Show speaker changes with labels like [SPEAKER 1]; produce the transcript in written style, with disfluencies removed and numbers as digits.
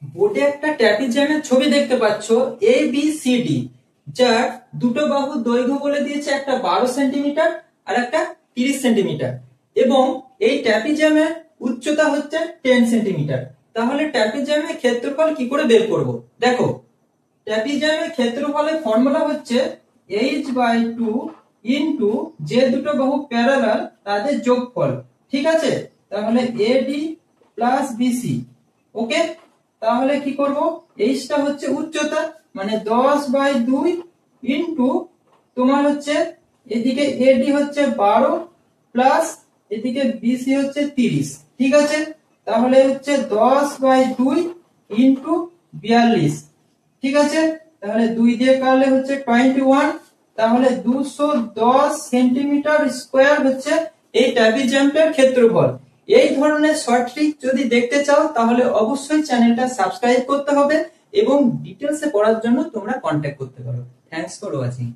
[SPEAKER 1] বোর্ডে একটা ট্র্যাপিজয়েডের ছবি দেখতে পাচ্ছ এ বি সি ডি, যার দুটো বাহু দৈর্ঘ্য বলে দিয়েছে, একটা 12 সেন্টিমিটার আর একটা 30 সেন্টিমিটার, এবং এই ট্র্যাপিজয়েডের উচ্চতা হচ্ছে 10 সেন্টিমিটার। তাহলে ট্র্যাপিজয়েডের ক্ষেত্রফল কি করে বের করব? দেখো, ট্র্যাপিজয়েডের ক্ষেত্রফলের ফর্মুলা হচ্ছে h/2 ইনটু যে দুটো বাহু প্যারালাল তাদের যোগফল। ঠিক আছে, তাহলে এডি প্লাস বিসি। ওকে, তাহলে কি করব, h টা হচ্ছে উচ্চতা, মানে 10/2 ইনটু তোমার হচ্ছে এদিকে এডি হচ্ছে 12 প্লাস এদিকে বিসি হচ্ছে 30। ঠিক আছে, তাহলে হচ্ছে 10/2 ইনটু 42। ঠিক আছে, তাহলে 2 দিয়ে কাটলে হচ্ছে 21, তাহলে 210 সেন্টিমিটার স্কয়ার হচ্ছে এই ট্র্যাপিজয়েডের ক্ষেত্রফল। এই ধরনের শর্ট ট্রিক যদি দেখতে চাও তাহলে অবশ্যই চ্যানেলটা সাবস্ক্রাইব করতে হবে এবং ডিটেইলসে পড়ার জন্য তোমরা কন্টাক্ট করতে পারো। Thanks for watching.